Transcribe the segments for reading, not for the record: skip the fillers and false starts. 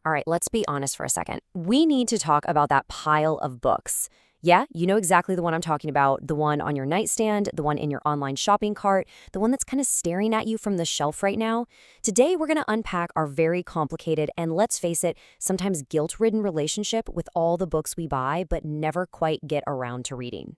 All right, let's be honest for a second. We need to talk about that pile of books. Yeah, you know exactly the one I'm talking about, the one on your nightstand, the one in your online shopping cart, the one that's kind of staring at you from the shelf right now. Today, we're going to unpack our very complicated and, let's face it, sometimes guilt-ridden relationship with all the books we buy but never quite get around to reading.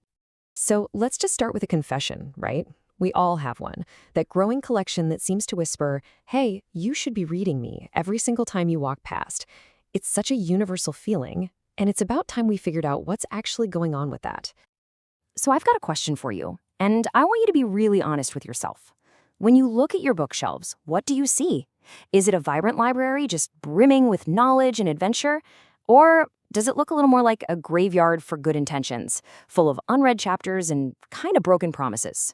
So let's just start with a confession, right? We all have one. That growing collection that seems to whisper, hey, you should be reading me every single time you walk past. It's such a universal feeling, and it's about time we figured out what's actually going on with that. So I've got a question for you, and I want you to be really honest with yourself. When you look at your bookshelves, what do you see? Is it a vibrant library just brimming with knowledge and adventure? Or does it look a little more like a graveyard for good intentions, full of unread chapters and kind of broken promises?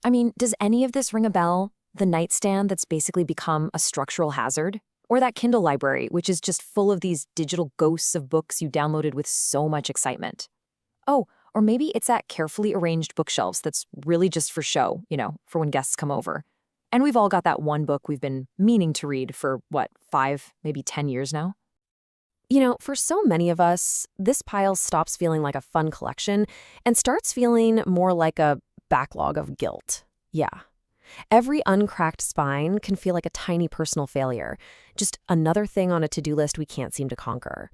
I mean, does any of this ring a bell? The nightstand that's basically become a structural hazard? Or that Kindle library, which is just full of these digital ghosts of books you downloaded with so much excitement? Oh, or maybe it's that carefully arranged bookshelves that's really just for show, for when guests come over. And we've all got that one book we've been meaning to read for, 5, maybe 10 years now? For so many of us, this pile stops feeling like a fun collection and starts feeling more like a backlog of guilt. Yeah. Every uncracked spine can feel like a tiny personal failure, just another thing on a to-do list we can't seem to conquer.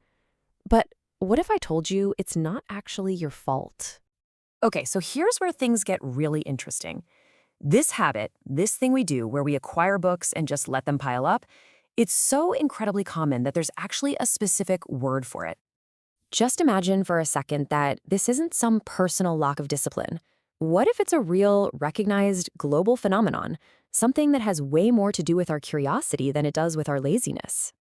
But what if I told you it's not actually your fault? Okay, so here's where things get really interesting. This habit, this thing we do where we acquire books and just let them pile up, it's so incredibly common that there's actually a specific word for it. Just imagine for a second that this isn't some personal lack of discipline. What if it's a real, recognized global phenomenon, something that has way more to do with our curiosity than it does with our laziness?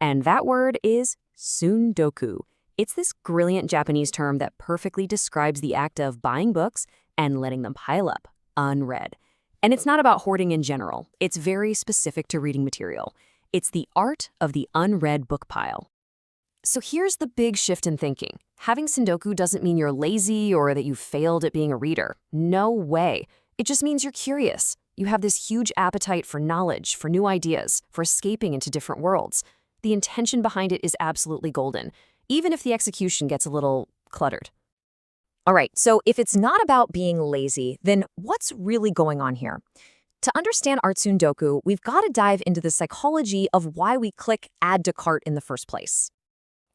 And that word is tsundoku. It's this brilliant Japanese term that perfectly describes the act of buying books and letting them pile up, unread. And it's not about hoarding in general. It's very specific to reading material. It's the art of the unread book pile. So here's the big shift in thinking. Having Sundoku doesn't mean you're lazy or that you failed at being a reader. No way. It just means you're curious. You have this huge appetite for knowledge, for new ideas, for escaping into different worlds. The intention behind it is absolutely golden, even if the execution gets a little cluttered. All right, so if it's not about being lazy, then what's really going on here? To understand art Sundoku, we've got to dive into the psychology of why we click add to cart in the first place.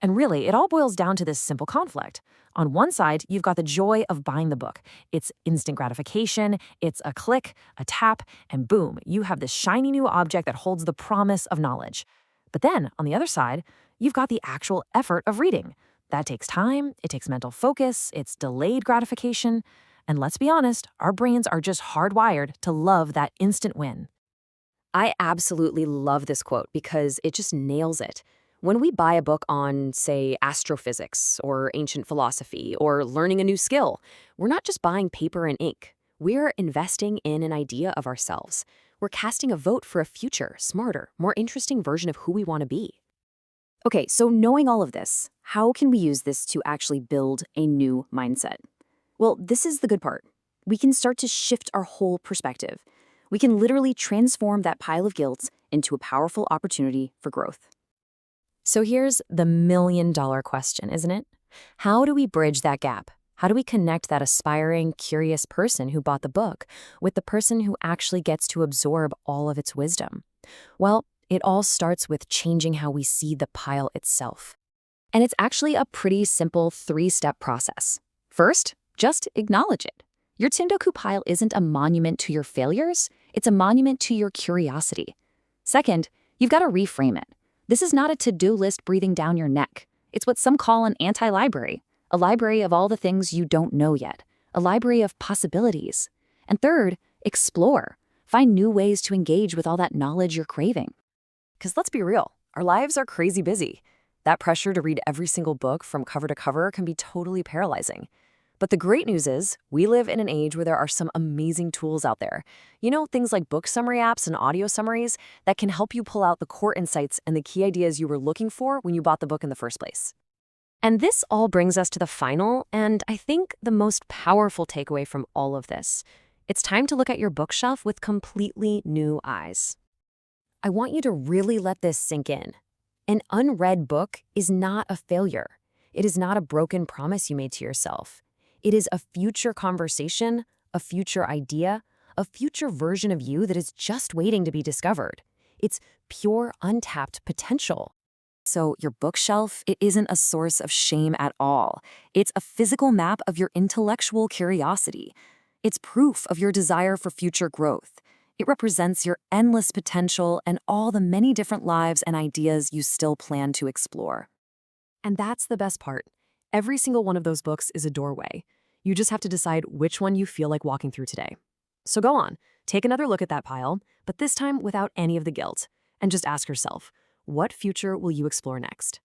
And really, it all boils down to this simple conflict. On one side, you've got the joy of buying the book. It's instant gratification, it's a click, a tap, and boom, you have this shiny new object that holds the promise of knowledge. But then, on the other side, you've got the actual effort of reading. That takes time, it takes mental focus, it's delayed gratification. And let's be honest, our brains are just hardwired to love that instant win. I absolutely love this quote because it just nails it. When we buy a book on, say, astrophysics or ancient philosophy or learning a new skill, we're not just buying paper and ink. We're investing in an idea of ourselves. We're casting a vote for a future, smarter, more interesting version of who we want to be. Okay, so knowing all of this, how can we use this to actually build a new mindset? Well, this is the good part. We can start to shift our whole perspective. We can literally transform that pile of guilt into a powerful opportunity for growth. So here's the million-dollar question, isn't it? How do we bridge that gap? How do we connect that aspiring, curious person who bought the book with the person who actually gets to absorb all of its wisdom? Well, it all starts with changing how we see the pile itself. And it's actually a pretty simple 3-step process. First, just acknowledge it. Your Tsundoku pile isn't a monument to your failures, it's a monument to your curiosity. Second, you've got to reframe it. This is not a to-do list breathing down your neck. It's what some call an anti-library, a library of all the things you don't know yet, a library of possibilities. And third, explore. Find new ways to engage with all that knowledge you're craving. Because let's be real, our lives are crazy busy. That pressure to read every single book from cover to cover can be totally paralyzing. But the great news is, we live in an age where there are some amazing tools out there. Things like book summary apps and audio summaries that can help you pull out the core insights and the key ideas you were looking for when you bought the book in the first place. And this all brings us to the final, and I think the most powerful takeaway from all of this. It's time to look at your bookshelf with completely new eyes. I want you to really let this sink in. An unread book is not a failure. It is not a broken promise you made to yourself. It is a future conversation, a future idea, a future version of you that is just waiting to be discovered. It's pure, untapped potential. So your bookshelf, it isn't a source of shame at all. It's a physical map of your intellectual curiosity. It's proof of your desire for future growth. It represents your endless potential and all the many different lives and ideas you still plan to explore. And that's the best part. Every single one of those books is a doorway. You just have to decide which one you feel like walking through today. So go on, take another look at that pile, but this time without any of the guilt. And just ask yourself, what future will you explore next?